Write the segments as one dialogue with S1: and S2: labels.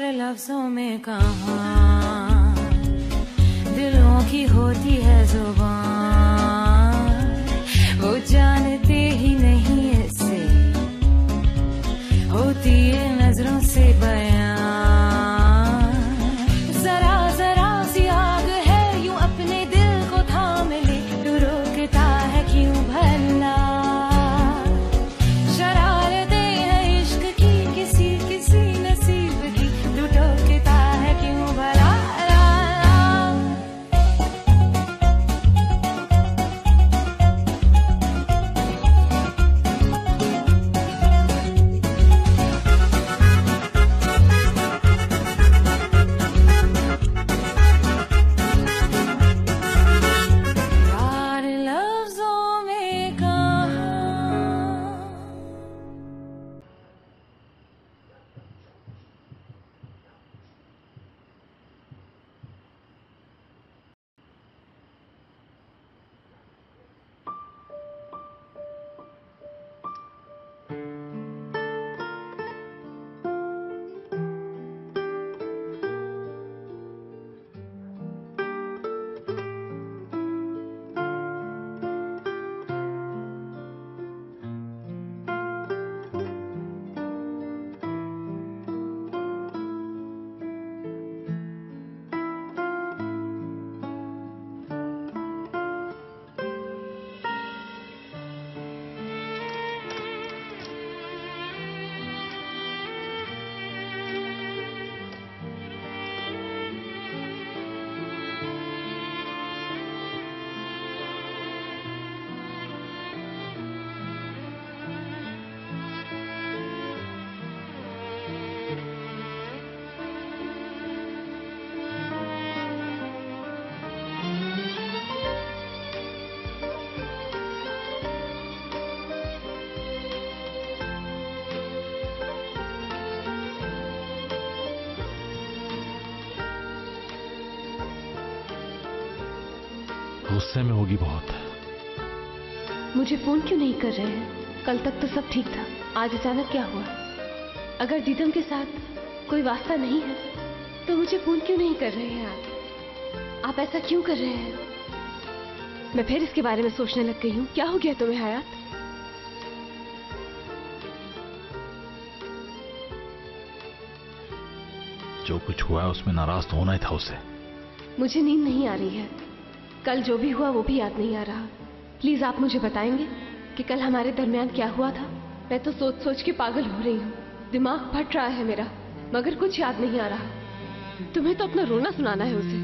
S1: प्यार लफ्जों में कहाँ दिलों की होती है जुबान, वो जानते ही नहीं इससे होती है नजरों से बयान। जरा जरा सी आग है यूं अपने दिल को थाम ले, तू रोकता है क्यों भला? शरारतें हैं इश्क की किसी किसी नसीब की, तू टोकता है क्यों भला?
S2: गुस्से में होगी बहुत।
S3: मुझे फोन क्यों नहीं कर रहे हैं? कल तक तो सब ठीक था, आज अचानक क्या हुआ? अगर दीदम के साथ कोई वास्ता नहीं है तो मुझे फोन क्यों नहीं कर रहे हैं आप ऐसा क्यों कर रहे हैं? मैं फिर इसके बारे में सोचने लग गई हूँ। क्या हो गया तुम्हें हयात?
S2: जो कुछ हुआ है उसमें नाराज तो होना ही था उसे।
S3: मुझे नींद नहीं आ रही है, कल जो भी हुआ वो भी याद नहीं आ रहा। प्लीज आप मुझे बताएंगे कि कल हमारे दरमियान क्या हुआ था? मैं तो सोच सोच के पागल हो रही हूँ, दिमाग फट रहा है मेरा, मगर कुछ याद नहीं आ रहा। तुम्हें तो अपना रोना सुनाना है उसे।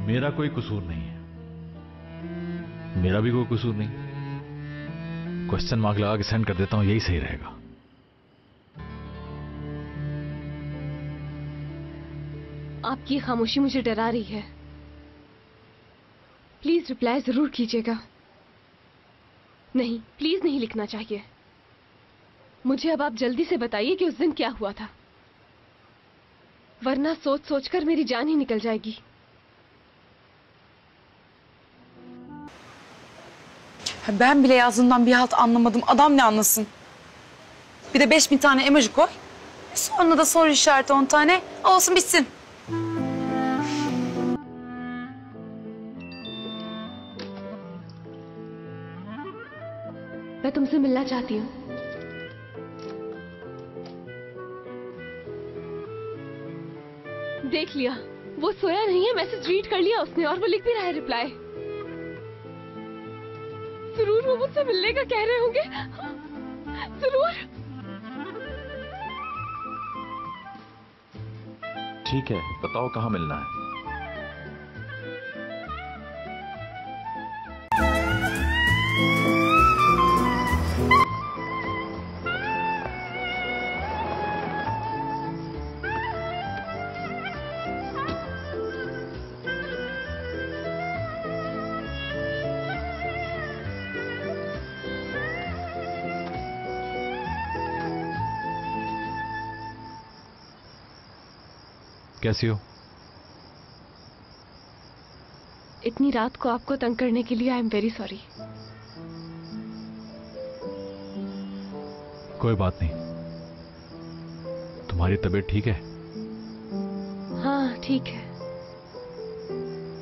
S2: मेरा कोई कसूर नहीं है, मेरा भी कोई कसूर नहीं। क्वेश्चन मार्क लगा के सेंड कर देता हूं, यही सही रहेगा।
S3: आपकी खामोशी मुझे डरा रही है। प्लीज रिप्लाई जरूर कीजिएगा। नहीं, प्लीज नहीं लिखना चाहिए। मुझे अब आप जल्दी से बताइए कि उस दिन क्या हुआ था, वरना सोच सोचकर मेरी जान ही निकल जाएगी।
S4: Ben bile yazdığından bir halt anlamadım. Adam ne anlasın? Bir de 5000 tane emoji koy. Sonra da soru işareti 10 tane. Olsun bitsin.
S3: मैं तुमसे मिलना चाहती हूँ। देख लिया, वो सोया नहीं है, मैसेज रीड कर लिया उसने और वो लिख भी रहा है रिप्लाई। जरूर वो मुझसे मिलने का कह रहे होंगे, जरूर।
S2: ठीक है, बताओ कहाँ मिलना है। कैसी हो?
S3: इतनी रात को आपको तंग करने के लिए आई एम वेरी सॉरी।
S2: कोई बात नहीं। तुम्हारी तबीयत ठीक है?
S3: हाँ ठीक है।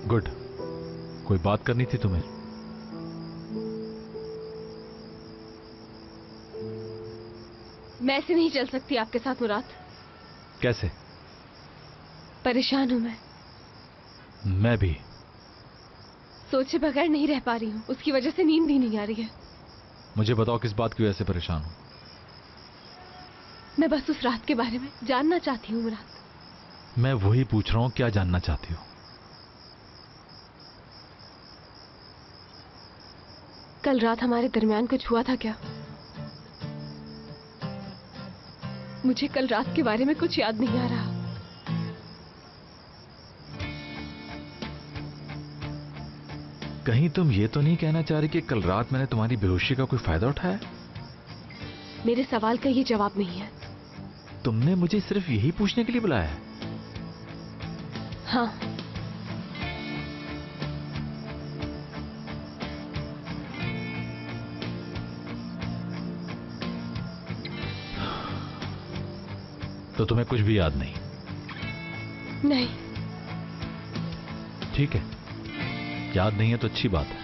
S2: गुड। कोई बात करनी थी तुम्हें?
S3: मैं ऐसे नहीं चल सकती आपके साथ मुराद।
S2: कैसे?
S3: परेशान हूं
S2: मैं भी।
S3: सोचे बगैर नहीं रह पा रही हूँ, उसकी वजह से नींद भी नहीं आ रही है।
S2: मुझे बताओ किस बात की वजह से परेशान हो?
S3: मैं बस उस रात के बारे में जानना चाहती हूँ मुराद।
S2: मैं वही पूछ रहा हूं, क्या जानना चाहती हो?
S3: कल रात हमारे दरमियान कुछ हुआ था क्या? मुझे कल रात के बारे में कुछ याद नहीं आ रहा।
S2: कहीं तुम ये तो नहीं कहना चाह रही कि कल रात मैंने तुम्हारी बेहोशी का कोई फायदा उठाया?
S3: मेरे सवाल का ये जवाब नहीं है।
S2: तुमने मुझे सिर्फ यही पूछने के लिए बुलाया है?
S3: हाँ।
S2: तो तुम्हें कुछ भी याद नहीं?
S3: नहीं।
S2: ठीक है, याद नहीं है तो अच्छी बात है।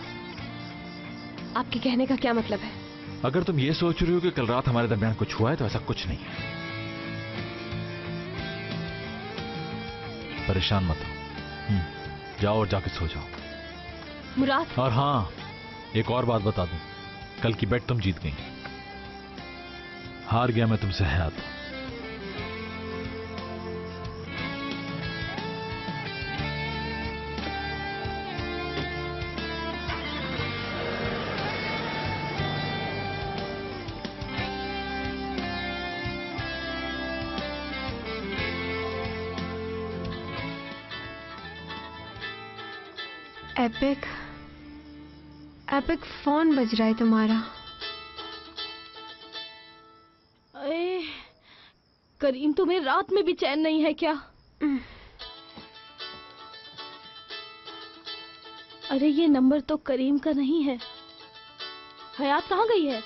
S3: आपके कहने का क्या मतलब है?
S2: अगर तुम ये सोच रही हो कि कल रात हमारे दरमियान कुछ हुआ है तो ऐसा कुछ नहीं है। परेशान मत हो। जाओ और जाके सो जाओ।
S3: मुराद।
S2: और हाँ, एक और बात बता दूं, कल की बेट तुम जीत गई। हार गया मैं तुमसे हयात।
S5: एपिक, एपिक फोन बज रहा है तुम्हारा।
S6: अरे करीम, तुम्हें रात में भी चैन नहीं है क्या? अरे ये नंबर तो करीम का नहीं है। हयात कहाँ गई है?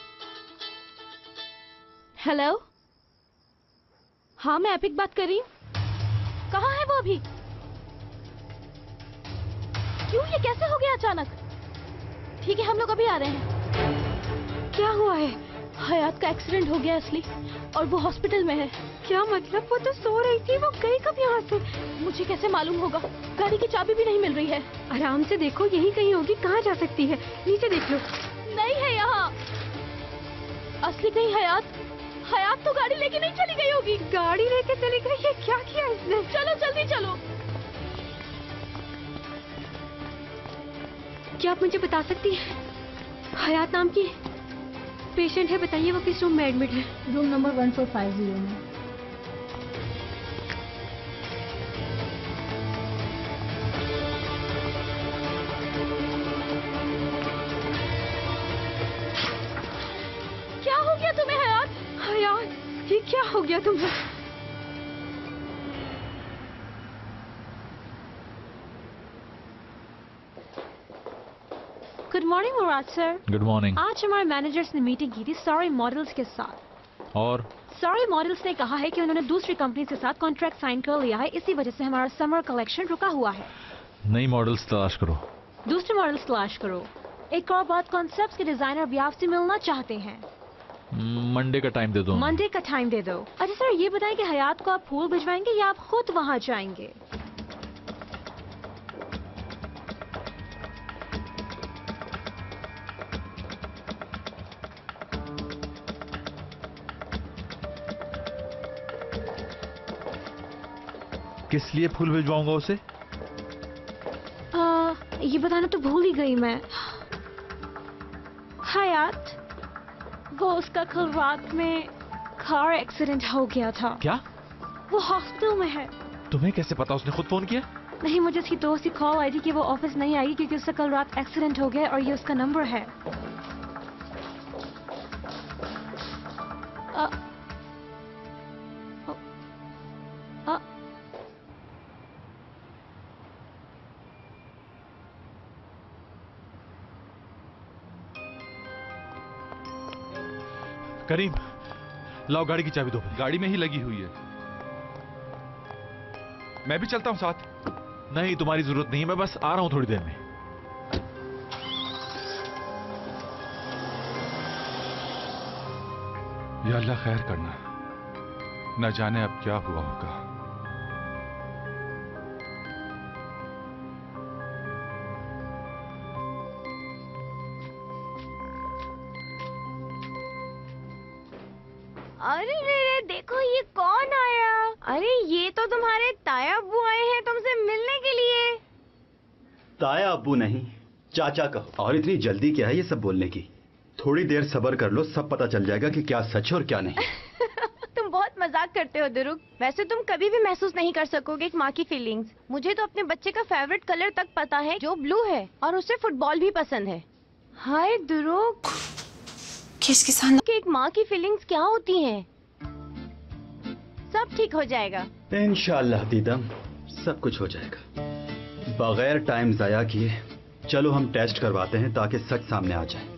S6: हेलो, हाँ मैं एपिक बात कर रही हूँ। कहाँ है वो अभी? क्यों, ये कैसे हो गया अचानक? ठीक है, हम लोग अभी आ रहे हैं।
S5: क्या हुआ है?
S6: हयात का एक्सीडेंट हो गया असली, और वो हॉस्पिटल में है।
S5: क्या मतलब? वो तो सो रही थी, वो गई कब यहाँ से?
S6: मुझे कैसे मालूम होगा? गाड़ी की चाबी भी नहीं मिल रही है।
S5: आराम से देखो, यहीं कहीं होगी। कहाँ जा सकती है? नीचे देख लो।
S6: नहीं है यहाँ। असली कहीं हयात तो गाड़ी लेके नहीं चली गई होगी।
S5: गाड़ी लेके चली गई है? क्या किया इसने?
S6: चलो जल्दी चलो।
S5: क्या आप मुझे बता सकती हैं हयात नाम की पेशेंट है, बताइए वो किस रूम में एडमिट है?
S6: रूम नंबर 1450 में। क्या हो गया तुम्हें हयात?
S5: हयात, ये क्या हो गया तुम्हें?
S6: गुड मॉर्निंग मुराद सर।
S2: Good morning.
S6: आज हमारे मैनेजर्स ने मीटिंग की थी सॉरी मॉडल्स के साथ।
S2: और
S6: सॉरी मॉडल्स ने कहा है कि उन्होंने दूसरी कंपनी के साथ कॉन्ट्रैक्ट साइन कर लिया है, इसी वजह से हमारा समर कलेक्शन रुका हुआ है।
S2: नई मॉडल्स तलाश करो।
S6: दूसरे मॉडल्स तलाश करो। एक और बात, कॉन्सेप्ट्स के डिजाइनर भी आपसे मिलना चाहते हैं।
S2: मंडे का टाइम दे दो।
S6: मंडे का टाइम दे दो। अच्छा सर, ये बताएं कि हयात को आप फूल भिजवाएंगे या आप खुद वहां जाएंगे?
S2: किस लिए फूल भिजवाऊंगा उसे?
S6: ये बताना तो भूल ही गई मैं। हयात, वो उसका कल रात में कार एक्सीडेंट हो गया था।
S2: क्या?
S6: वो हॉस्पिटल में है।
S2: तुम्हें कैसे पता? उसने खुद फोन किया?
S6: नहीं, मुझे उसकी दोस्त की कॉल आई थी कि वो ऑफिस नहीं आएगी क्योंकि उसका कल रात एक्सीडेंट हो गया और ये उसका नंबर है।
S2: करीम, लाओ गाड़ी की चाबी दो।
S7: गाड़ी में ही लगी हुई है। मैं भी चलता हूं साथ।
S2: नहीं, तुम्हारी जरूरत नहीं है, मैं बस आ रहा हूं थोड़ी देर में।
S7: या अल्लाह खैर करना, न जाने अब क्या हुआ होगा।
S5: अरे रे, देखो ये कौन आया। अरे ये तो तुम्हारे ताया अब्बू आए हैं तुमसे मिलने के लिए।
S8: ताया अब्बू नहीं, चाचा कहो। और इतनी जल्दी क्या है ये सब बोलने की? थोड़ी देर सब्र कर लो, सब पता चल जाएगा कि क्या सच है और क्या नहीं।
S5: तुम बहुत मजाक करते हो दुरुक। वैसे तुम कभी भी महसूस नहीं कर सकोगे एक माँ की फीलिंग्स। मुझे तो अपने बच्चे का फेवरेट कलर तक पता है जो ब्लू है, और उसे फुटबॉल भी पसंद है। हाय दुरुक,
S4: किसके साथ?
S5: कि एक माँ की फीलिंग्स क्या होती हैं। सब ठीक हो जाएगा
S8: इंशाअल्लाह दीदम, सब कुछ हो जाएगा। बगैर टाइम जाया किए चलो हम टेस्ट करवाते हैं ताकि सच सामने आ जाए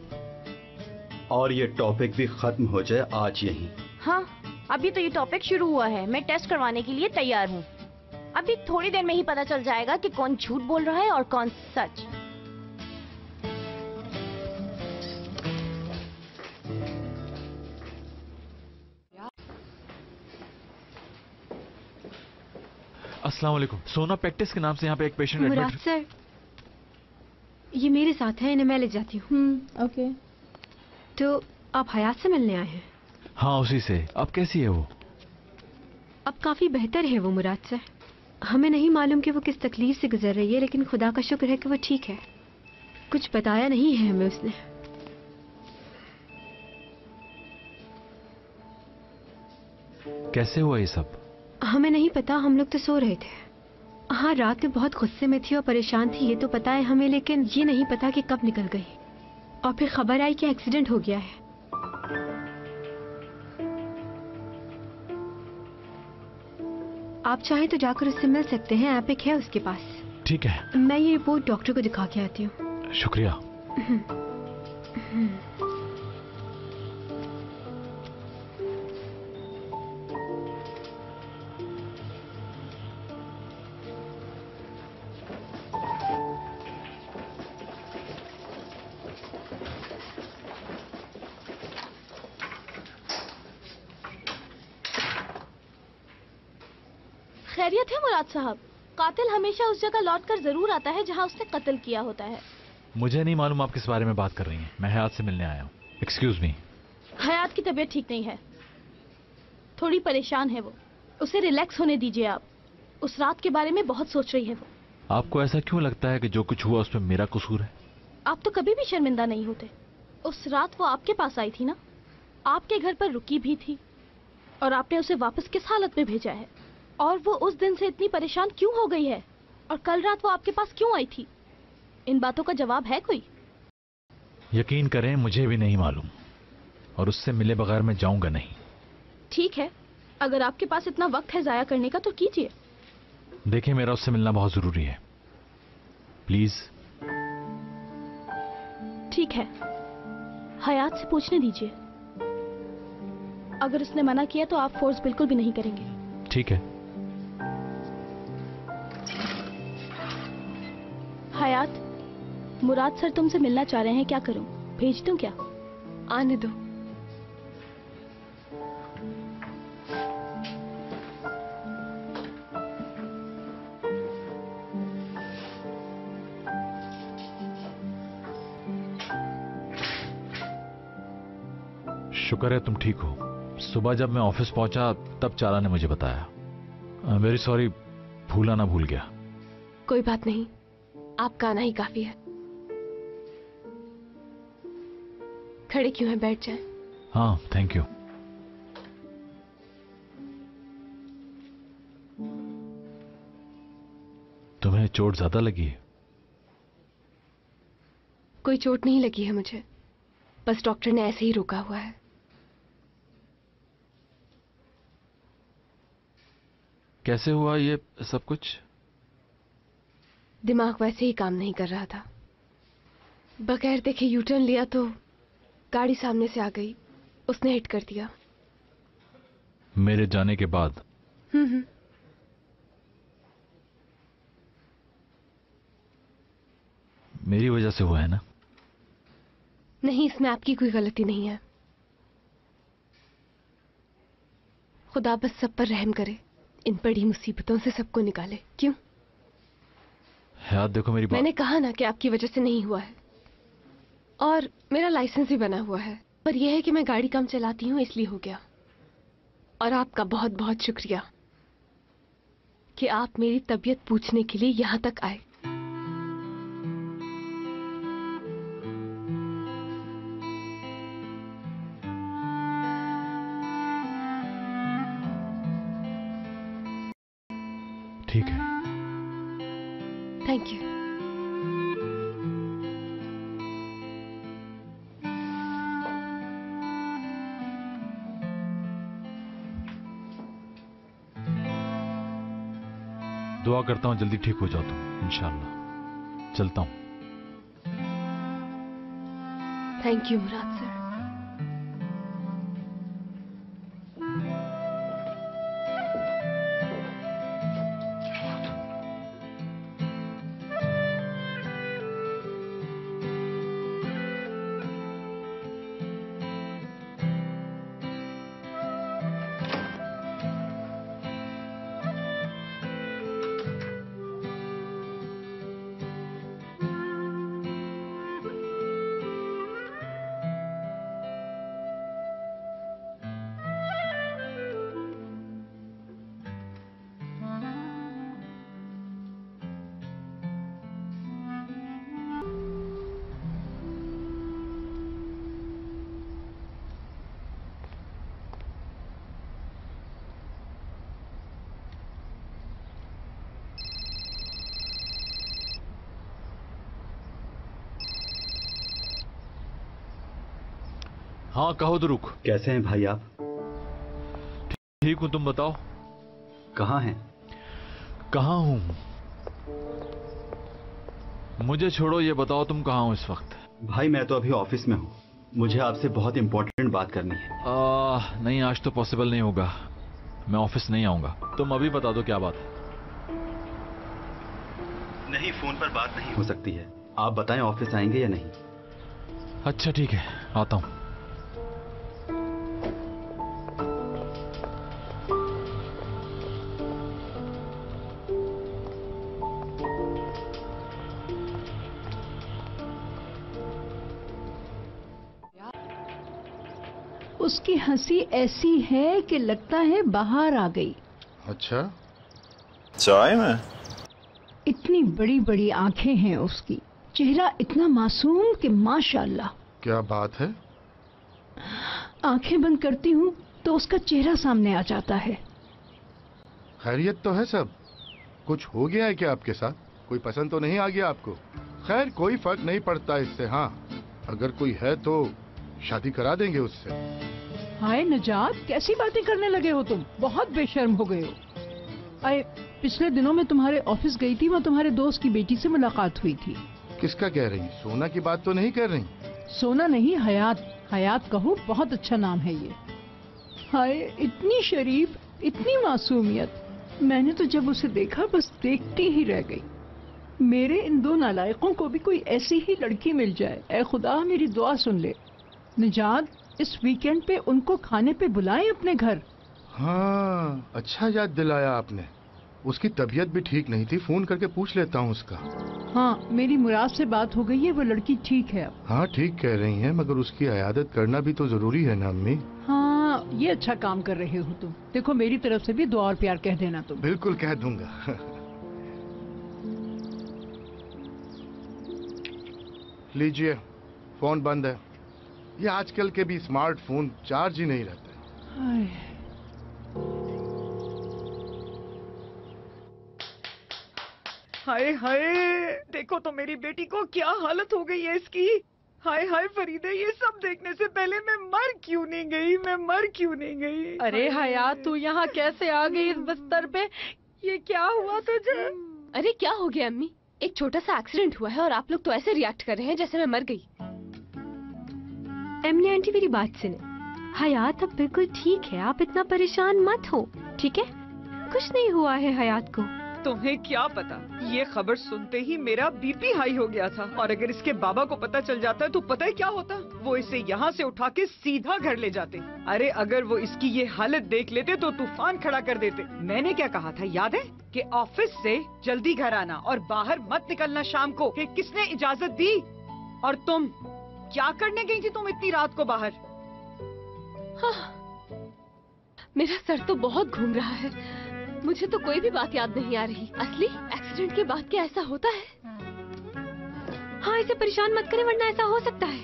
S8: और ये टॉपिक भी खत्म हो जाए आज यहीं।
S5: हाँ, अभी तो ये टॉपिक शुरू हुआ है। मैं टेस्ट करवाने के लिए तैयार हूँ। अभी थोड़ी देर में ही पता चल जाएगा कि कौन झूठ बोल रहा है और कौन सच।
S2: अस्सलाम वालेकुम। सोना प्रैक्टिस के नाम से यहाँ पे एक पेशेंट
S6: मुराद
S2: एडमिट।
S6: सर, ये मेरे साथ है, इन्हें मैं ले जाती हूँ।
S3: ओके।
S6: तो आप हयात से मिलने आए हैं?
S2: हाँ, उसी से। अब कैसी है वो?
S6: अब काफी बेहतर है वो मुराद सर। हमें नहीं मालूम कि वो किस तकलीफ से गुजर रही है, लेकिन खुदा का शुक्र है कि वो ठीक है। कुछ बताया नहीं है हमें उसने।
S2: कैसे हुआ ये सब?
S6: हमें नहीं पता, हम लोग तो सो रहे थे। हाँ, रात में बहुत गुस्से में थी और परेशान थी, ये तो पता है हमें, लेकिन ये नहीं पता कि कब निकल गई। और फिर खबर आई कि एक्सीडेंट हो गया है। आप चाहें तो जाकर उससे मिल सकते हैं, एपिक है उसके पास।
S2: ठीक है।
S6: मैं ये रिपोर्ट डॉक्टर को दिखा के आती हूँ।
S2: शुक्रिया।
S5: खैरियत है मुराद साहब? कातिल हमेशा उस जगह लौटकर जरूर आता है जहां उसने कत्ल किया होता है।
S2: मुझे नहीं मालूम आप किस बारे में बात कर रही हैं। मैं हयात से मिलने आया हूँ। Excuse me.
S5: हयात की तबीयत ठीक नहीं है, थोड़ी परेशान है वो। उसे रिलैक्स होने दीजिए आप। उस रात के बारे में बहुत सोच रही है वो।
S2: आपको ऐसा क्यों लगता है कि जो कुछ हुआ उसमें मेरा कसूर है?
S5: आप तो कभी भी शर्मिंदा नहीं होते। उस रात वो आपके पास आई थी ना, आपके घर पर रुकी भी थी, और आपने उसे वापस किस हालत में भेजा है? और वो उस दिन से इतनी परेशान क्यों हो गई है? और कल रात वो आपके पास क्यों आई थी? इन बातों का जवाब है कोई?
S2: यकीन करें, मुझे भी नहीं मालूम, और उससे मिले बगैर मैं जाऊंगा नहीं।
S5: ठीक है, अगर आपके पास इतना वक्त है जाया करने का तो कीजिए।
S2: देखिए, मेरा उससे मिलना बहुत जरूरी है, प्लीज।
S5: ठीक है, हयात से पूछने दीजिए। अगर उसने मना किया तो आप फोर्स बिल्कुल भी नहीं करेंगे।
S2: ठीक है।
S5: हयात, मुराद सर तुमसे मिलना चाह रहे हैं, क्या करूं? भेज दूं क्या?
S3: आने दो।
S2: शुक्र है तुम ठीक हो। सुबह जब मैं ऑफिस पहुंचा तब चारा ने मुझे बताया। वेरी सॉरी, भूला ना भूल गया।
S3: कोई बात नहीं, आपका आना ही काफी है। खड़े क्यों हैं, बैठ जाएं।
S2: हाँ, थैंक यू। तुम्हें चोट ज्यादा लगी है?
S3: कोई चोट नहीं लगी है मुझे, बस डॉक्टर ने ऐसे ही रोका हुआ है।
S2: कैसे हुआ ये सब कुछ?
S3: दिमाग वैसे ही काम नहीं कर रहा था। बगैर देखे यू टर्न लिया तो गाड़ी सामने से आ गई। उसने हिट कर दिया।
S2: मेरे जाने के बाद? मेरी वजह से हुआ है ना?
S3: नहीं, इसमें आपकी कोई गलती नहीं है। खुदा बस सब पर रहम करे, इन बड़ी मुसीबतों से सबको निकाले। क्यों?
S2: याद देखो मेरी बात।
S3: मैंने कहा ना कि आपकी वजह से नहीं हुआ है, और मेरा लाइसेंस भी बना हुआ है, पर यह है कि मैं गाड़ी कम चलाती हूँ इसलिए हो गया। और आपका बहुत बहुत शुक्रिया कि आप मेरी तबीयत पूछने के लिए यहाँ तक आए।
S2: ठीक है।
S3: Thank you.
S2: दुआ करता हूं जल्दी ठीक हो जाओ तुम, इंशाल्लाह। चलता हूं।
S3: Thank you Murad sir.
S2: हाँ कहो तो रुक।
S8: कैसे हैं भाई आप?
S2: ठीक हूं, तुम बताओ।
S8: कहाँ हैं?
S2: कहाँ हूं? मुझे छोड़ो, ये बताओ तुम कहाँ हो इस वक्त?
S8: भाई मैं तो अभी ऑफिस में हूँ, मुझे आपसे बहुत इंपॉर्टेंट बात करनी है।
S2: नहीं, आज तो पॉसिबल नहीं होगा, मैं ऑफिस नहीं आऊंगा। तुम अभी बता दो क्या बात है।
S8: नहीं, फोन पर बात नहीं हो सकती है। आप बताएं ऑफिस आएंगे या नहीं?
S2: अच्छा ठीक है, आता हूं।
S9: उसकी हंसी ऐसी है कि लगता है बाहर आ गई।
S10: अच्छा, चाय में?
S9: इतनी बड़ी बड़ी आंखें हैं उसकी, चेहरा इतना मासूम कि माशाल्लाह।
S10: क्या बात है?
S9: आंखें बंद करती हूँ तो उसका चेहरा सामने आ जाता है।
S10: खैरियत तो है सब? कुछ हो गया है क्या आपके साथ? कोई पसंद तो नहीं आ गया आपको? खैर कोई फर्क नहीं पड़ता इससे। हाँ, अगर कोई है तो शादी करा देंगे उससे।
S9: हाय नजात, कैसी बातें करने लगे हो तुम? बहुत बेशर्म हो गए हो। आए, पिछले दिनों में तुम्हारे ऑफिस गई थी, वहाँ तुम्हारे दोस्त की बेटी से मुलाकात हुई थी।
S10: किसका कह रही? सोना की बात तो नहीं कर रही?
S9: सोना नहीं, हयात। हयात कहो, बहुत अच्छा नाम है ये। हाय, इतनी शरीफ, इतनी मासूमियत। मैंने तो जब उसे देखा बस देखती ही रह गई। मेरे इन दो नालायकों को भी कोई ऐसी ही लड़की मिल जाए। ऐ खुदा मेरी दुआ सुन ले। निजात, इस वीकेंड पे उनको खाने पे बुलाएं अपने घर।
S10: हाँ, अच्छा याद दिलाया आपने। उसकी तबीयत भी ठीक नहीं थी, फोन करके पूछ लेता हूँ उसका।
S9: हाँ, मेरी मुराद से बात हो गई है, वो लड़की ठीक है अब।
S10: हाँ ठीक कह रही हैं, मगर उसकी इयादत करना भी तो जरूरी है ना अम्मी।
S9: हाँ, ये अच्छा काम कर रहे हो तुम। देखो मेरी तरफ से भी दुआ और प्यार कह देना तुम।
S10: बिल्कुल कह दूंगा। लीजिए, फोन बंद है। ये आजकल के भी स्मार्टफोन चार्ज ही नहीं रहते।
S11: हाय हाय, देखो तो मेरी बेटी को क्या हालत हो गई है इसकी। हाय हाय फरीदे, ये सब देखने से पहले मैं मर क्यों नहीं गई? मैं मर क्यों नहीं गई?
S12: अरे हयात, तू यहाँ कैसे आ गई इस बिस्तर पे? ये क्या हुआ तुझे?
S3: अरे क्या हो गया अम्मी? एक छोटा सा एक्सीडेंट हुआ है और आप लोग तो ऐसे रिएक्ट कर रहे हैं जैसे मैं मर गई।
S6: एमने आंटी मेरी बात सुने, हयात अब बिल्कुल ठीक है, आप इतना परेशान मत हो, ठीक है? कुछ नहीं हुआ है हयात को।
S11: तुम्हें क्या पता, ये खबर सुनते ही मेरा बीपी हाई हो गया था। और अगर इसके बाबा को पता चल जाता तो पता है क्या होता? वो इसे यहाँ से उठा के सीधा घर ले जाते। अरे अगर वो इसकी ये हालत देख लेते तो तूफान खड़ा कर देते। मैंने क्या कहा था याद है कि ऑफिस से जल्दी घर आना और बाहर मत निकलना शाम को। कि किसने इजाजत दी? और तुम क्या करने गई थी तुम इतनी रात को बाहर?
S3: मेरा सर तो बहुत घूम रहा है, मुझे तो कोई भी बात याद नहीं आ रही। असली एक्सीडेंट के बाद क्या ऐसा होता है?
S6: हाँ, इसे परेशान मत करें वरना ऐसा हो सकता है।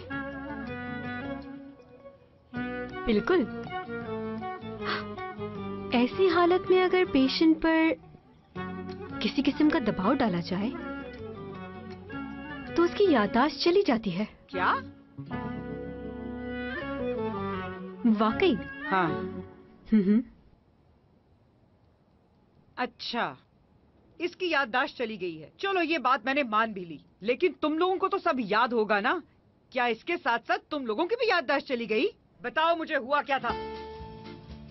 S6: बिल्कुल। ऐसी हालत में अगर पेशेंट पर किसी किस्म का दबाव डाला जाए तो उसकी याददाश्त चली जाती है।
S11: क्या?
S6: वाकई?
S11: हाँ। अच्छा, इसकी याददाश्त चली गई है। चलो ये बात मैंने मान भी ली, लेकिन तुम लोगों को तो सब याद होगा ना? क्या इसके साथ साथ तुम लोगों की भी याददाश्त चली गई? बताओ मुझे हुआ क्या था?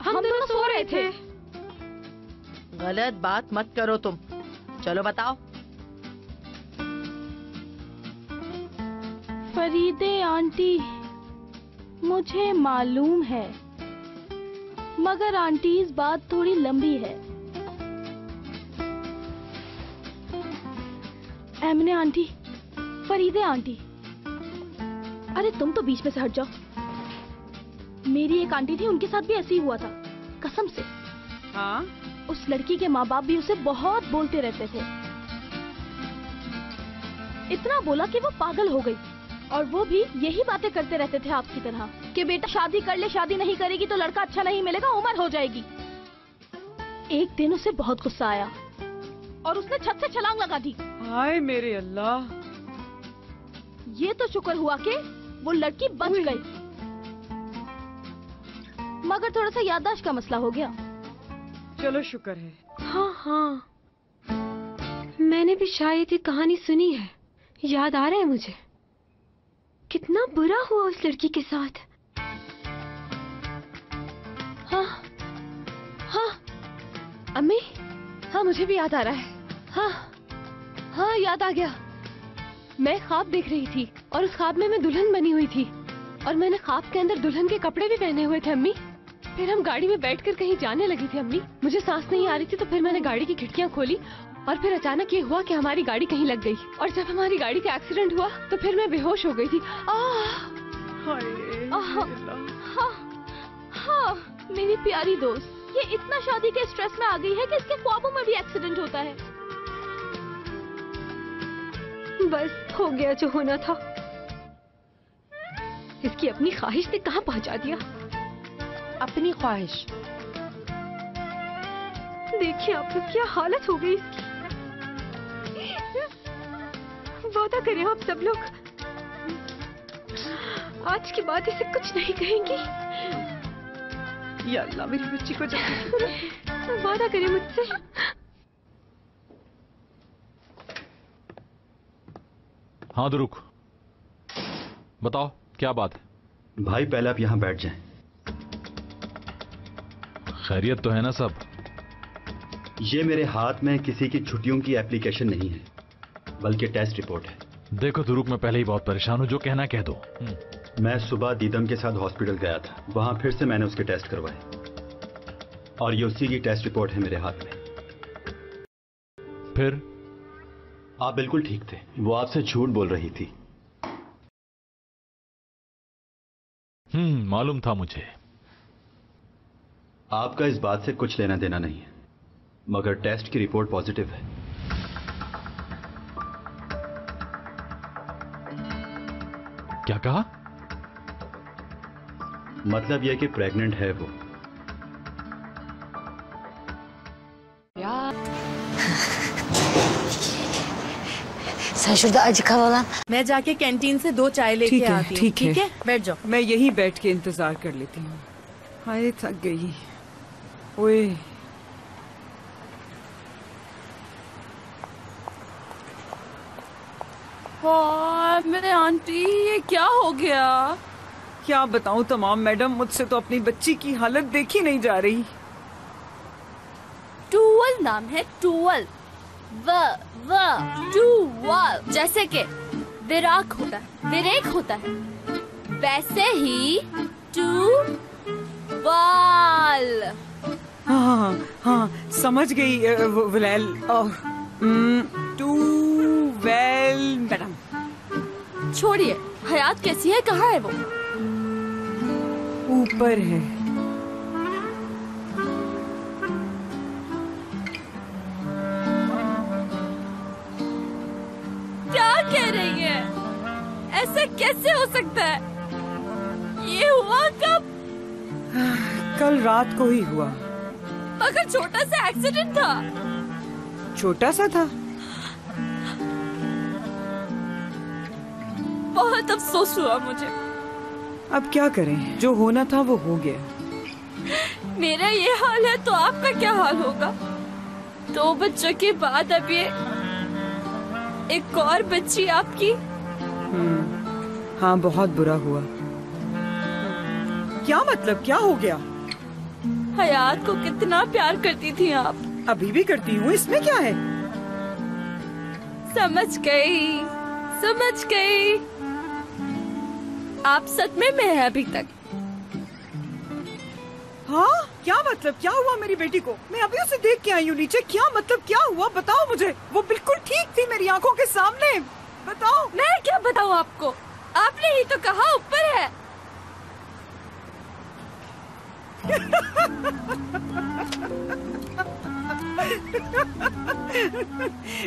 S3: हम दोनों सो रहे थे।
S12: गलत बात मत करो तुम। चलो बताओ।
S5: फरीदे आंटी, मुझे मालूम है, मगर आंटी इस बात थोड़ी लंबी है। एमने आंटी, फरीदे आंटी, अरे तुम तो बीच में से हट जाओ। मेरी एक आंटी थी, उनके साथ भी ऐसे ही हुआ था, कसम से।
S11: हाँ?
S5: उस लड़की के माँ बाप भी उसे बहुत बोलते रहते थे, इतना बोला कि वो पागल हो गई। और वो भी यही बातें करते रहते थे आपकी तरह कि बेटा शादी कर ले, शादी नहीं करेगी तो लड़का अच्छा नहीं मिलेगा, उम्र हो जाएगी। एक दिन उसे बहुत गुस्सा आया और उसने छत से छलांग लगा दी।
S11: हाय मेरे अल्लाह!
S5: ये तो शुक्र हुआ कि वो लड़की बच गई, मगर थोड़ा सा याददाश्त का मसला हो गया।
S11: चलो शुक्र है।
S6: हाँ हाँ, मैंने भी शायद ये कहानी सुनी है, याद आ रहा है मुझे। कितना बुरा हुआ उस लड़की के साथ।
S3: हाँ हाँ अम्मी, हाँ मुझे भी याद आ रहा है। हाँ हाँ याद आ गया। मैं ख्वाब देख रही थी और उस ख्वाब में मैं दुल्हन बनी हुई थी और मैंने ख्वाब के अंदर दुल्हन के कपड़े भी पहने हुए थे अम्मी। फिर हम गाड़ी में बैठकर कहीं जाने लगी थी अम्मी। मुझे सांस नहीं आ रही थी तो फिर मैंने गाड़ी की खिड़कियां खोली और फिर अचानक ये हुआ कि हमारी गाड़ी कहीं लग गई और जब हमारी गाड़ी का एक्सीडेंट हुआ तो फिर मैं बेहोश हो गई थी।
S5: हाँ, मेरी प्यारी दोस्त, ये इतना शादी के स्ट्रेस में आ गई है कि इसके ख्वाबों में भी एक्सीडेंट होता है।
S6: बस हो गया जो होना था। इसकी अपनी ख्वाहिश ने कहाँ पहुंचा दिया।
S12: अपनी ख्वाहिश?
S6: देखिए आप लोग, क्या हालत हो गई इसकी। वादा करें आप सब लोग, आज के बाद इसे कुछ नहीं कहेंगी।
S11: या अल्लाह, मेरी बच्ची को जल्दी
S6: वादा करें मुझसे।
S2: हाँ दुरुक, बताओ क्या बात है?
S8: भाई पहले आप यहाँ बैठ जाएं।
S2: खैरियत तो है ना सब?
S8: ये मेरे हाथ में किसी की छुट्टियों की एप्लीकेशन नहीं है, बल्कि टेस्ट रिपोर्ट है।
S2: देखो दुरुक, मैं पहले ही बहुत परेशान हूँ, जो कहना कह दो।
S8: मैं सुबह दीदम के साथ हॉस्पिटल गया था, वहां फिर से मैंने उसके टेस्ट करवाए और ये उसी की टेस्ट रिपोर्ट है मेरे हाथ में।
S2: फिर?
S8: आप बिल्कुल ठीक थे, वो आपसे झूठ बोल रही थी।
S2: मालूम था मुझे।
S8: आपका इस बात से कुछ लेना देना नहीं है, मगर टेस्ट की रिपोर्ट पॉजिटिव है।
S2: क्या कहा?
S8: मतलब यह कि प्रेग्नेंट है वो।
S13: शायशुदा आज खावाला।
S12: मैं जाके कैंटीन से 2 चाय लेके आती हूँ। ठीक है, बैठ जाओ।
S11: मैं यहीं बैठ के इंतजार कर लेती हूँ। हाय थक गई। ओए
S3: मेरे आंटी, ये क्या हो गया?
S11: क्या बताऊं तमाम मैडम, मुझसे तो अपनी बच्ची की हालत देखी नहीं जा रही।
S13: टूवल नाम है, टूवल। टूवल जैसे के विराक होता है, विरेक होता है, वैसे ही टूवल।
S11: हाँ हाँ समझ गई विलैल। Twelve madam.
S13: छोड़िए, हयात कैसी है, कहाँ है वो?
S11: ऊपर है।
S13: क्या कह रही है? ऐसा कैसे हो सकता है? ये हुआ कब?
S11: कल रात को ही हुआ।
S13: मगर छोटा सा एक्सीडेंट था।
S11: छोटा सा था?
S13: बहुत अफसोस हुआ मुझे।
S11: अब क्या करें, जो होना था वो हो गया।
S13: मेरा ये हाल है तो आपका क्या हाल होगा? 2 बच्चों के बाद अब ये एक और बच्ची आपकी।
S11: हाँ बहुत बुरा हुआ। क्या मतलब, क्या हो गया?
S13: हयात को कितना प्यार करती थी आप।
S11: अभी भी करती हूँ, इसमें क्या है?
S13: समझ गई, समझ गई। आप सदमे में हैं अभी तक।
S11: हाँ क्या मतलब, क्या हुआ मेरी बेटी को? मैं अभी उसे देख के आई हूँ नीचे। क्या मतलब, क्या हुआ बताओ मुझे। वो बिल्कुल ठीक थी मेरी आंखों के सामने। बताओ।
S13: मैं क्या बताऊँ आपको? आपने ही तो कहा ऊपर है।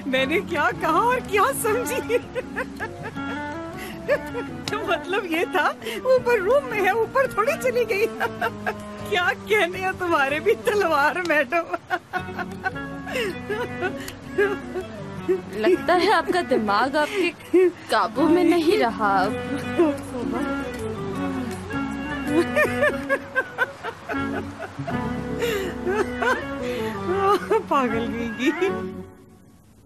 S11: मैंने क्या कहा और क्या समझी? मतलब ये था ऊपर रूम में है, ऊपर थोड़ी चली गई। क्या कहने हैं तुम्हारे भी तलवार मैडम।
S13: लगता है आपका दिमाग आपके काबू में नहीं रहा।
S11: पागल गई।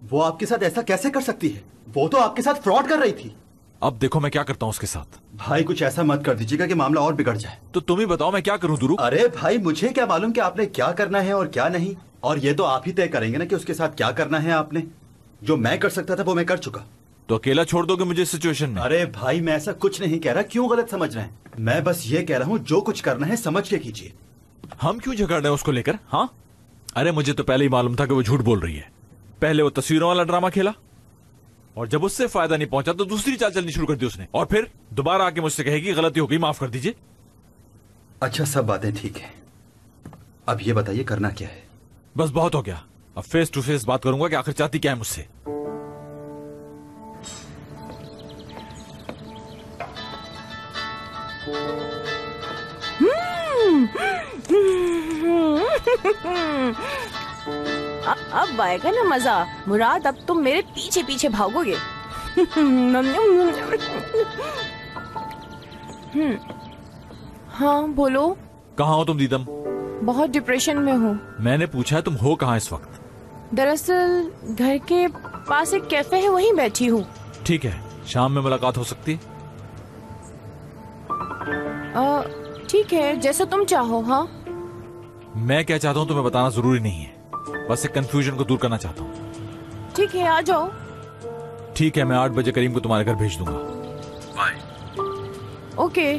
S8: वो आपके साथ ऐसा कैसे कर सकती है? वो तो आपके साथ फ्रॉड कर रही थी।
S2: अब देखो मैं क्या करता हूँ उसके साथ।
S8: भाई कुछ ऐसा मत कर दीजिएगा कि मामला और बिगड़ जाए।
S2: तो तुम ही बताओ मैं क्या करूँ दुरू?
S8: अरे भाई मुझे क्या मालूम कि आपने क्या करना है और क्या नहीं। और ये तो आप ही तय करेंगे ना कि उसके साथ क्या करना है आपने। जो मैं कर सकता था वो मैं कर चुका।
S2: तो अकेला छोड़ दोगे मुझे इस सिचुएशन में?
S8: अरे भाई मैं ऐसा कुछ नहीं कह रहा, क्यों गलत समझ रहे हैं? मैं बस ये कह रहा हूँ जो कुछ करना है समझ के कीजिए।
S2: हम क्यों झगड़ रहे हैं उसको लेकर? हाँ अरे मुझे तो पहले ही मालूम था कि वो झूठ बोल रही है। पहले वो तस्वीरों वाला ड्रामा खेला और जब उससे फायदा नहीं पहुंचा तो दूसरी चाल चलनी शुरू कर दी उसने। और फिर दोबारा आके मुझसे कहेगी गलती हो गई, माफ कर दीजिए।
S8: अच्छा सब बातें ठीक है, अब ये बताइए करना क्या है?
S2: बस बहुत हो गया, अब फेस टू फेस बात करूंगा कि आखिर चाहती क्या है मुझसे।
S12: अब आएगा ना मजा। मुराद अब तुम मेरे पीछे पीछे भागोगे। हाँ बोलो।
S2: कहाँ हो तुम दीदम?
S12: बहुत डिप्रेशन में हूँ।
S2: मैंने पूछा है तुम हो कहाँ इस वक्त?
S12: दरअसल घर के पास एक कैफे है, वहीं बैठी हूँ।
S2: ठीक है, शाम में मुलाकात हो सकती है?
S12: ठीक है, जैसा तुम चाहो। हाँ
S2: मैं क्या चाहता हूँ तुम्हें बताना जरूरी नहीं है, बस एक कंफ्यूजन को दूर करना चाहता हूँ।
S12: ठीक है, आ जाओ।
S2: ठीक है, मैं 8 बजे करीम को तुम्हारे घर भेज दूंगा। बाय।
S12: ओके।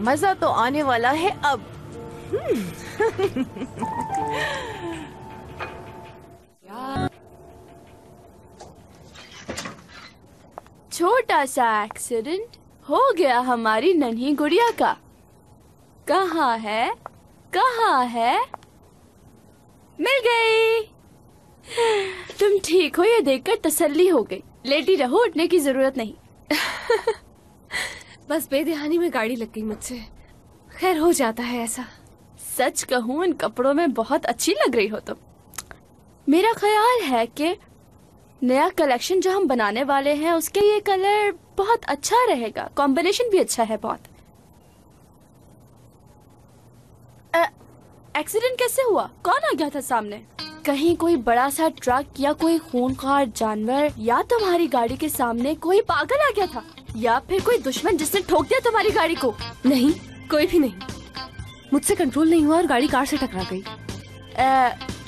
S12: मजा तो आने वाला है अब।
S13: छोटा सा एक्सीडेंट हो गया हमारी नन्ही गुड़िया का। कहाँ है, कहाँ है? मिल गई। तुम ठीक हो ये देखकर तसल्ली हो गई। लेटी रहो, उठने की जरूरत नहीं।
S3: बस बेध्यानी में गाड़ी लग गई मुझसे। खैर हो जाता है ऐसा।
S13: सच कहूँ इन कपड़ों में बहुत अच्छी लग रही हो तुम। मेरा ख्याल है कि नया कलेक्शन जो हम बनाने वाले हैं उसके ये कलर बहुत अच्छा रहेगा। कॉम्बिनेशन भी अच्छा है बहुत। एक्सीडेंट कैसे हुआ? कौन आ गया था सामने? कहीं कोई बड़ा सा ट्रक या कोई खूंखार जानवर या तुम्हारी गाड़ी के सामने कोई पागल आ गया था, या फिर कोई दुश्मन जिसने ठोक दिया तुम्हारी गाड़ी को?
S3: नहीं, कोई भी नहीं। मुझसे कंट्रोल नहीं हुआ और गाड़ी कार से टकरा गई।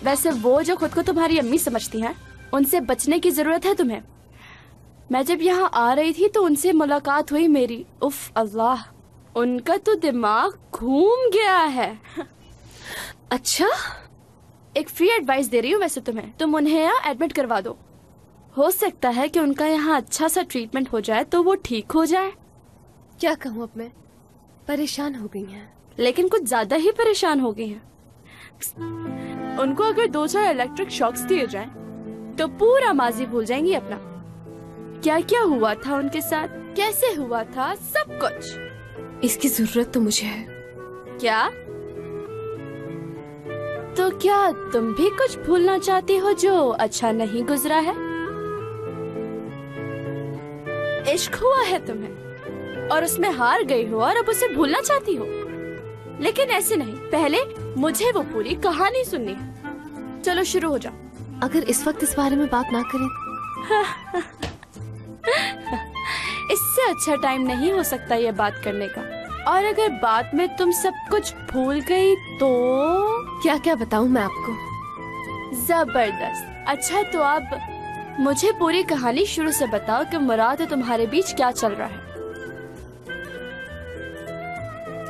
S13: वैसे वो जो खुद को तुम्हारी अम्मी समझती हैं, उनसे बचने की जरूरत है तुम्हें। मैं जब यहाँ आ रही थी तो उनसे मुलाकात हुई मेरी। उफ अल्लाह, उनका तो दिमाग घूम गया है।
S3: अच्छा,
S13: एक फ्री एडवाइस दे रही हूँ वैसे तुम्हें, तुम उन्हें यहाँ एडमिट करवा दो। हो सकता है कि उनका यहाँ अच्छा सा ट्रीटमेंट हो जाए तो वो ठीक हो जाए।
S3: क्या कहूँ, अब मैं परेशान हो गई हैं।
S13: लेकिन कुछ ज्यादा ही परेशान हो गई हैं। उनको अगर 2-4 इलेक्ट्रिक शॉक्स दिए जाएं, तो पूरा माजी भूल जाएंगी अपना। क्या क्या हुआ था उनके साथ, कैसे हुआ था, सब कुछ।
S3: इसकी जरूरत तो मुझे है।
S13: क्या? तो क्या तुम भी कुछ भूलना चाहती हो जो अच्छा नहीं गुजरा है? इश्क हुआ है तुम्हें और उसमें हार गई हो और अब उसे भूलना चाहती हो। लेकिन ऐसे नहीं, पहले मुझे वो पूरी कहानी सुननी है। चलो शुरू हो जाओ।
S3: अगर इस वक्त इस बारे में बात ना करें
S13: इससे अच्छा टाइम नहीं हो सकता ये बात करने का। और अगर बात में तुम सब कुछ भूल गई तो
S3: क्या क्या बताऊं मैं आपको?
S13: जबरदस्त। अच्छा तो अब मुझे पूरी कहानी शुरू से बताओ कि मुराद और तुम्हारे बीच क्या चल रहा है।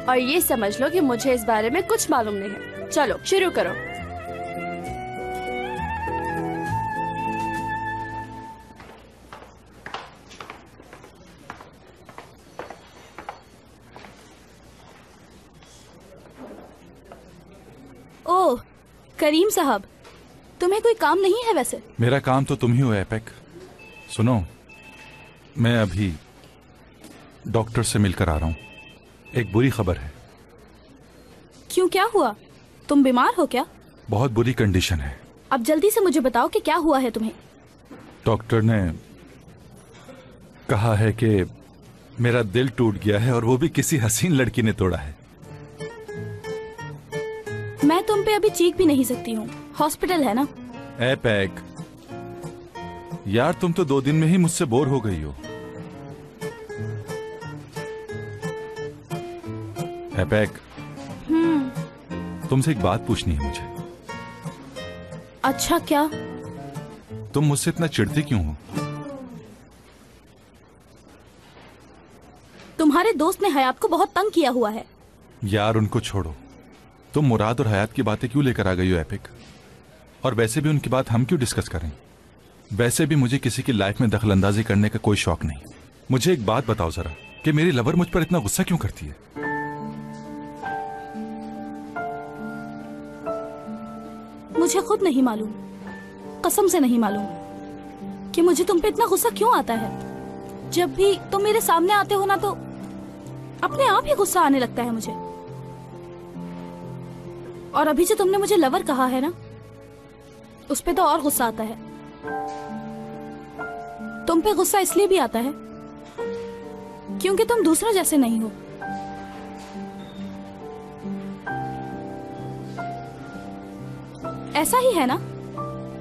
S13: और ये समझ लो कि मुझे इस बारे में कुछ मालूम नहीं है। चलो शुरू करो। ओह करीम साहब, तुम्हें कोई काम नहीं है वैसे?
S7: मेरा काम तो तुम ही हो एपेक। सुनो, मैं अभी डॉक्टर से मिलकर आ रहा हूँ। एक बुरी खबर है।
S5: क्यों, क्या हुआ? तुम बीमार हो क्या?
S7: बहुत बुरी कंडीशन है।
S5: अब जल्दी से मुझे बताओ कि क्या हुआ है तुम्हें।
S7: डॉक्टर ने कहा है कि मेरा दिल टूट गया है और वो भी किसी हसीन लड़की ने तोड़ा है।
S5: मैं तुम पे अभी चीख भी नहीं सकती हूँ, हॉस्पिटल है ना।
S7: एपेक यार, तुम तो 2 दिन में ही मुझसे बोर हो गई हो। एपेक, तुमसे एक बात पूछनी है मुझे।
S5: अच्छा क्या?
S7: तुम मुझसे इतना चिढ़ती क्यों हो?
S5: तुम्हारे दोस्त ने हयात को बहुत तंग किया हुआ है।
S7: यार उनको छोड़ो, तुम मुराद और हयात की बातें क्यों लेकर आ गई हो एपिक? और वैसे भी उनकी बात हम क्यों डिस्कस करें? वैसे भी मुझे किसी की लाइफ में दखलंदाजी करने का कोई शौक नहीं। मुझे एक बात बताओ जरा कि मेरी लवर मुझ पर इतना गुस्सा क्यों करती है?
S5: मुझे खुद नहीं मालूम, कसम से नहीं मालूम कि मुझे तुम पे इतना गुस्सा क्यों आता है। जब भी तुम मेरे सामने आते हो ना तो अपने आप ही गुस्सा आने लगता है मुझे। और अभी जो तुमने मुझे लवर कहा है ना, उस पे तो और गुस्सा आता है। तुम पे गुस्सा इसलिए भी आता है क्योंकि तुम दूसरों जैसे नहीं हो। ऐसा ही है ना?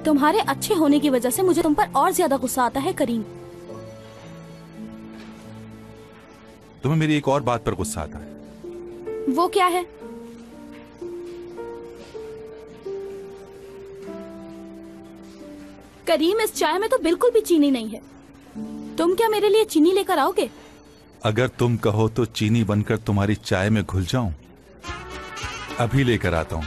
S5: तुम्हारे अच्छे होने की वजह से मुझे तुम पर और ज्यादा गुस्सा आता है करीम।
S7: तुम्हें मेरी एक और बात पर गुस्सा आता है।
S5: वो क्या है? करीम, इस चाय में तो बिल्कुल भी चीनी नहीं है। तुम क्या मेरे लिए चीनी लेकर आओगे?
S7: अगर तुम कहो तो चीनी बनकर तुम्हारी चाय में घुल जाऊं। अभी लेकर आता हूं।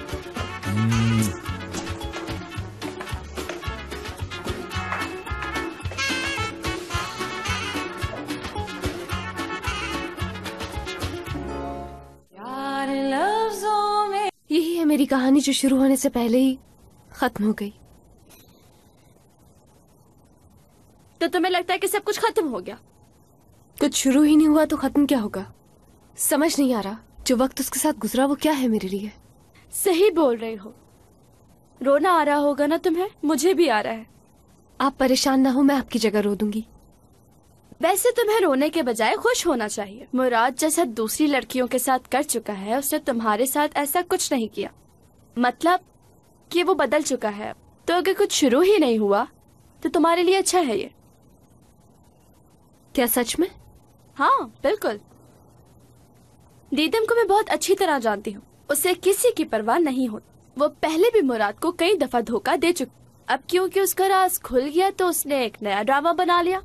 S3: यही है मेरी कहानी जो शुरू होने से पहले ही खत्म हो गई।
S13: तो तुम्हें लगता है कि सब कुछ खत्म हो गया?
S3: कुछ शुरू ही नहीं हुआ तो खत्म क्या होगा? समझ नहीं आ रहा, जो वक्त उसके साथ गुजरा वो क्या है मेरे लिए।
S13: सही बोल रही हो। रोना आ रहा होगा ना तुम्हें? मुझे भी आ रहा है।
S3: आप परेशान ना हो, मैं आपकी जगह रो दूंगी।
S13: वैसे तुम्हें रोने के बजाय खुश होना चाहिए। मुराद जैसा दूसरी लड़कियों के साथ कर चुका है, उसने तुम्हारे साथ ऐसा कुछ नहीं किया। मतलब कि वो बदल चुका है तो अगर कुछ शुरू ही नहीं हुआ तो तुम्हारे लिए अच्छा है ये।
S6: क्या सच में?
S13: हाँ बिल्कुल। दीदम को मैं बहुत अच्छी तरह जानती हूँ, उसे किसी की परवाह नहीं होती। वो पहले भी मुराद को कई दफा धोखा दे चुकी। अब क्योंकि उसका राज खुल गया तो उसने एक नया ड्रामा बना लिया।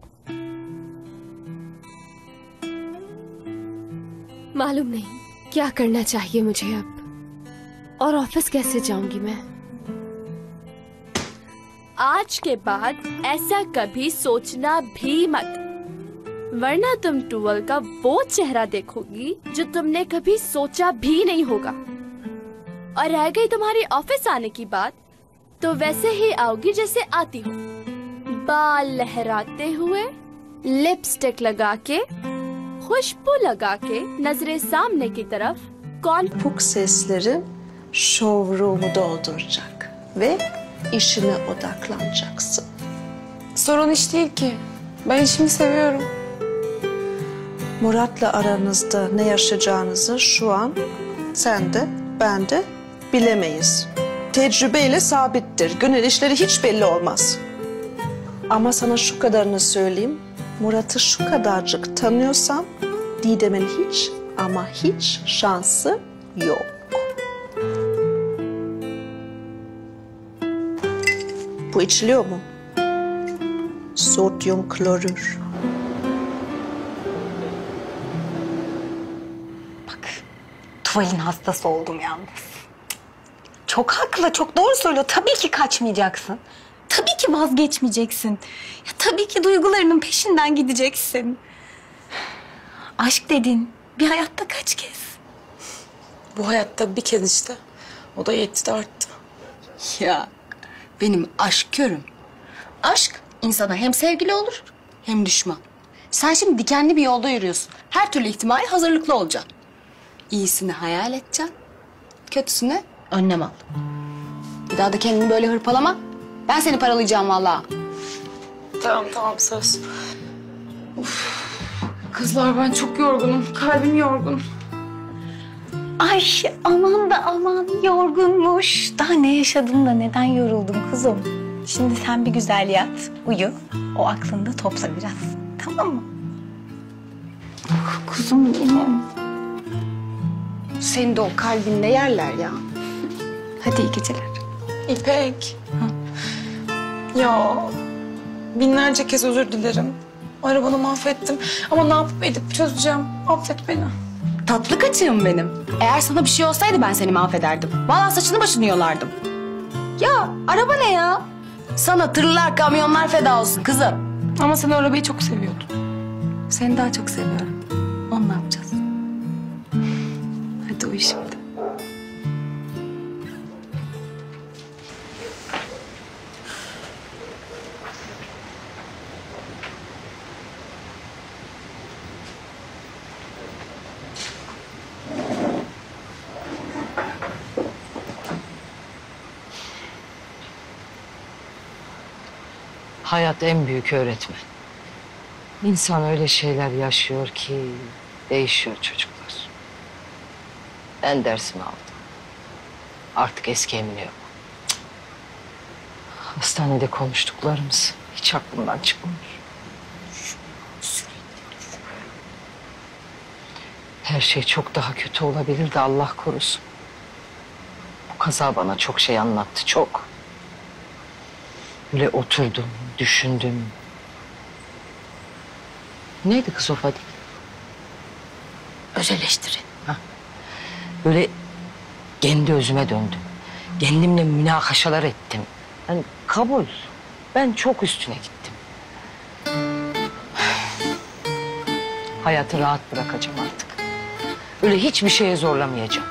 S6: मालूम नहीं क्या करना चाहिए मुझे अब, और ऑफिस कैसे जाऊंगी मैं।
S13: आज के बाद ऐसा कभी सोचना भी मत, वरना तुम टूवल का वो चेहरा देखोगी जो तुमने कभी सोचा भी नहीं होगा। और रह गई तुम्हारी ऑफिस आने की बात, तो वैसे ही आओगी जैसे आती हो, बाल लहराते हुए, लिपस्टिक लगा के, खुशबू लगा के, नजरे सामने की तरफ।
S14: Puk sesleri showroom'u dolduracak ve işine odaklanacaksın.
S4: Sorun iş değil ki. Ben işimi seviyorum.
S14: Murat'la aranızda ne yaşayacağınızı şu an sen de ben de bilemeyiz. Tecrübeyle sabittir. Gönül işleri hiç belli olmaz. Ama sana şu kadarını söyleyeyim. Murat'ı şu kadarcık tanıyorsam Didem'in hiç ama hiç şansı yok. Bu içiliyor mu? Sodyum klorür.
S15: Tuvalin hastası oldum yalnız. Çok haklı, çok doğru söylüyor. Tabii ki kaçmayacaksın. Tabii ki vazgeçmeyeceksin. Ya, tabii ki duygularının peşinden gideceksin. Aşk dedin bir hayatta kaç kez?
S4: Bu hayatta bir kez işte. O da yetti de arttı.
S15: Ya benim aşk körüm. Aşk insana hem sevgili olur hem düşman. Sen şimdi dikenli bir yolda yürüyorsun. Her türlü ihtimale hazırlıklı olacaksın. İyisini hayal edeceksin, kötüsüne önlem al. Bir daha da kendini böyle hırpalama. Ben seni paralayacağım vallahi.
S4: Tamam söz. Uf. Kızlar ben çok yorgunum. Kalbim yorgun.
S15: Ay aman da aman yorgunmuş. Daha ne yaşadın da neden yoruldun kuzum? Şimdi sen bir güzel yat, uyu. O aklında topla biraz. Tamam mı? Kuzum benim. Seni de o kalbinde yerler ya. Hadi iyi geceler.
S4: İpek. Ya binlerce kez özür dilerim. Arabanı mahvettim. Ama ne yapıp edip çözeceğim. Affet beni.
S15: Tatlı kaçığım benim. Eğer sana bir şey olsaydı ben seni mahvederdim. Vallahi saçını başını yolardım. Ya araba ne ya? Sana tırlar, kamyonlar feda olsun kızım.
S4: Ama sen arabayı çok seviyordun.
S15: Seni daha çok seviyorum. Onu ne yapacağız? Hadi uyu şimdi.
S16: Hayat en büyük öğretmen. İnsan öyle şeyler yaşıyor ki değişiyor çocuklar. Ben dersimi aldım. Artık eski Emine yok. Hastanede konuştuklarımız hiç aklımdan çıkmıyor. Her şey çok daha kötü olabilirdi, Allah korusun. Bu kaza bana çok şey anlattı, çok. Böyle oturdum, düşündüm. Neydi kız o Fadik?
S15: Öz eleştiri.
S16: Böyle kendi özüme döndüm. Kendimle münakaşalar ettim. Yani kabul. Ben çok üstüne gittim. Hayatı rahat bırakacağım artık. Öyle hiçbir şeye zorlamayacağım.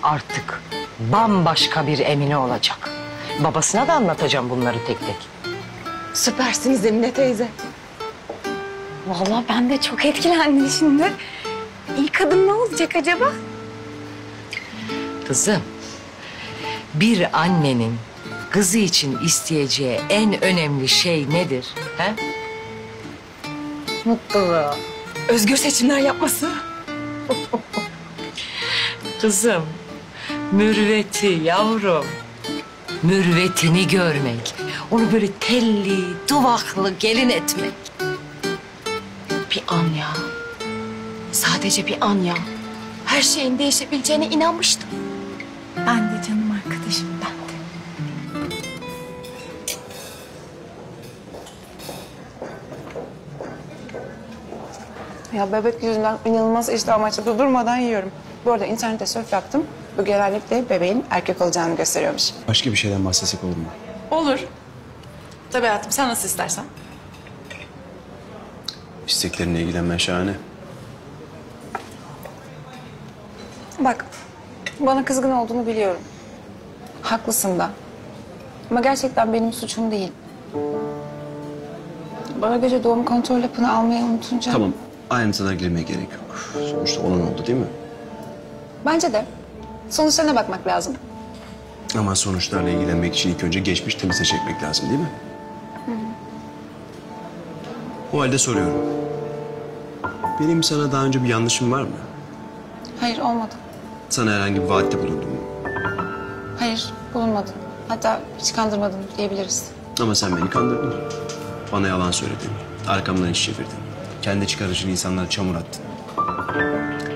S16: Artık bambaşka bir Emine olacak. Babasına da anlatacağım bunları tek tek.
S15: Süpersiniz Emine teyze. Vallahi ben de çok etkilendim şimdi. İlk adım ne olacak acaba?
S16: Kızım, bir annenin kızı için isteyeceği en önemli şey nedir? He?
S15: Mutluluğu. Özgür seçimler yapması.
S16: Kızım, mürüvveti yavrum. mürvetini görmek, onu böyle telli, duvaklı gelin etmek.
S15: Bir an ya. Sadece bir an ya. Her şeyin değişebileceğine inanmıştım.
S4: Ben de canım arkadaşım, ben de.
S17: Ya bebek yüzünden inanılmaz iştahım açıldı. Durmadan yiyorum. Bu arada internette sörf yaptım. Bu genellikle bebeğin erkek olacağını gösteriyormuş.
S18: Başka bir şeyden bahsetsek olur mu?
S17: Olur. Tabii hayatım, sen nasıl istersen.
S18: İsteklerinle ilgilenmen şahane.
S17: Bak, bana kızgın olduğunu biliyorum. Haklısın da. Ama gerçekten benim suçum değil. Bana gece doğum kontrol hapını almayı unutunca...
S18: Tamam, ayrıntılara girmeye gerek yok. Sonuçta olan oldu değil mi?
S17: Bence de. Sonuçlarına bakmak lazım.
S18: Ama sonuçlarla ilgilenmek için ilk önce geçmiş temize çekmek lazım değil mi?
S17: Hı.
S18: O halde soruyorum. Benim sana daha önce bir yanlışım var mı?
S17: Hayır, olmadı.
S18: Sana herhangi bir vaatte bulundum mu?
S17: Hayır, bulunmadı. Hatta hiç kandırmadım diyebiliriz.
S18: Ama sen beni kandırdın. Bana yalan söyledin. Arkamdan iş çevirdin. Kendi çıkar için insanlara çamur attın.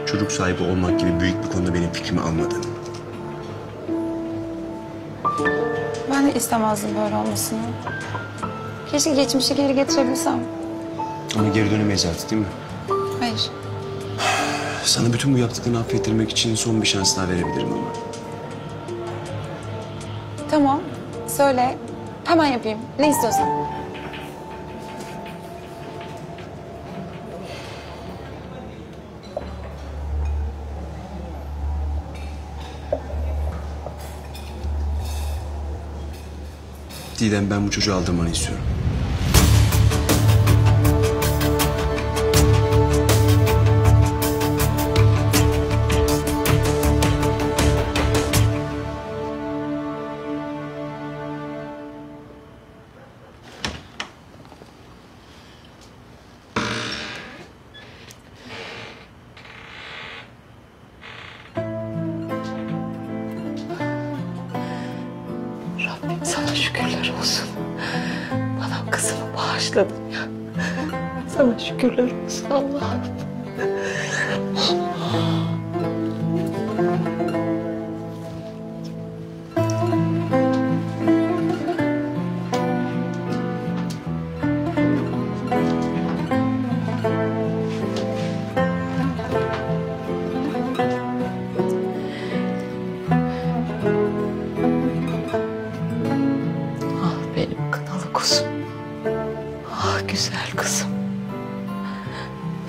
S18: Çocuk sahibi olmak gibi büyük bir konuda benim fikrimi almadın.
S17: Ben de istemezdim böyle olmasını. Keşke geçmişi geri getirebilsem.
S18: Ama geri dönemeyiz artık değil mi?
S17: Hayır.
S18: Sana bütün bu yaptıklarını affettirmek için son bir şans daha verebilirim ama.
S17: Tamam, söyle. Hemen yapayım. Ne istiyorsan.
S18: Didem, ben bu çocuğu aldırmanı istiyorum.
S16: Rabbim sana şükürler olsun. Bana kızımı bağışladın ya. Sana şükürler olsun Allah'ım. Benim kınalı kuzum. Ah güzel kızım.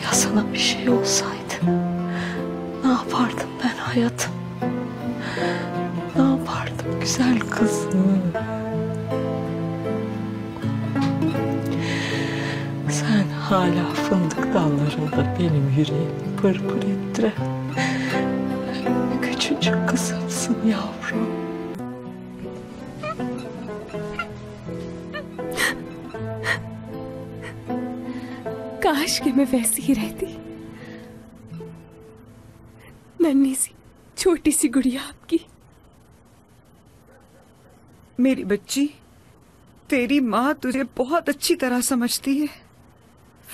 S16: Ya sana bir şey olsaydı ne yapardım ben hayatım? Ne yapardım güzel kızım? Sen hala fındık dallarında benim yüreğimi pırpır ettiren küçücük kızımsın yavrum.
S3: काश कि मैं वैसी ही रहती, नन्ही सी छोटी सी गुड़िया आपकी।
S11: मेरी बच्ची, तेरी माँ तुझे बहुत अच्छी तरह समझती है।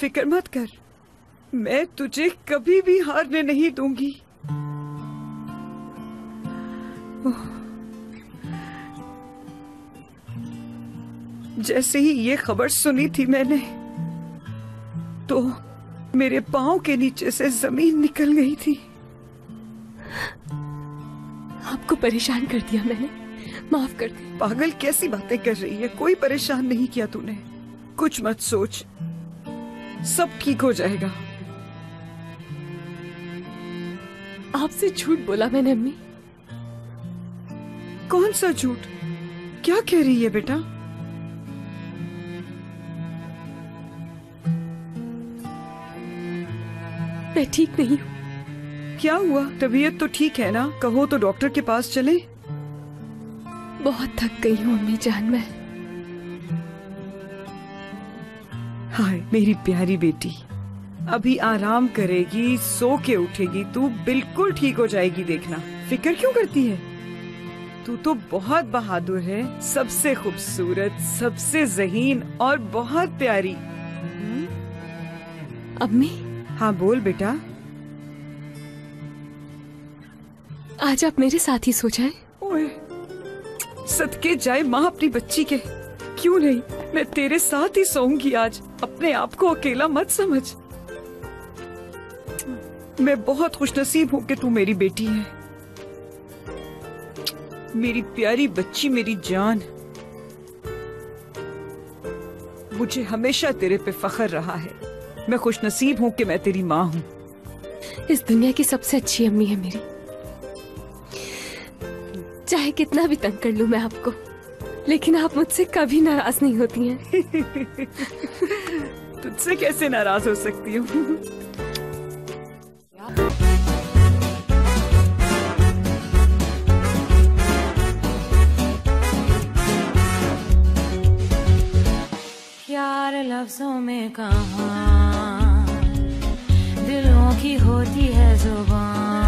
S11: फिक्र मत कर, मैं तुझे कभी भी हारने नहीं दूंगी। जैसे ही ये खबर सुनी थी मैंने, तो मेरे पाँव के नीचे से जमीन निकल गई थी।
S3: आपको परेशान कर दिया मैंने, माफ कर दे।
S11: पागल कैसी बातें कर रही है? कोई परेशान नहीं किया तूने। कुछ मत सोच, सब ठीक हो जाएगा।
S3: आपसे झूठ बोला मैंने अम्मी।
S11: कौन सा झूठ? क्या कह रही है बेटा?
S3: मैं ठीक नहीं हूँ।
S11: क्या हुआ? तबीयत तो ठीक है ना? कहो तो डॉक्टर के पास चले।
S3: बहुत थक गई हूँ अम्मी जान मैं।
S11: हाय मेरी प्यारी बेटी, अभी आराम करेगी, सो के उठेगी, तू बिल्कुल ठीक हो जाएगी। देखना, फिक्र क्यों करती है? तू तो बहुत बहादुर है, सबसे खूबसूरत, सबसे ज़हीन और बहुत प्यारी।
S3: अम्मी।
S11: हाँ बोल बेटा।
S3: आज आप मेरे साथ ही सो जाएं।
S11: ओए, सदके जाए माँ अपनी बच्ची के। क्यों नहीं, मैं तेरे साथ ही सोऊंगी आज। अपने आप को अकेला मत समझ। मैं बहुत खुशनसीब हूँ कि तू मेरी बेटी है, मेरी प्यारी बच्ची, मेरी जान। मुझे हमेशा तेरे पे फख्र रहा है। मैं खुशनसीब हूँ कि मैं तेरी माँ हूँ।
S3: इस दुनिया की सबसे अच्छी अम्मी है मेरी। चाहे कितना भी तंग कर लूं मैं आपको, लेकिन आप मुझसे कभी नाराज नहीं होती हैं।
S11: तुझसे कैसे नाराज हो सकती हूँ?
S1: प्यार लफ्जों में कहाँ, दिलों की होती है जुबान।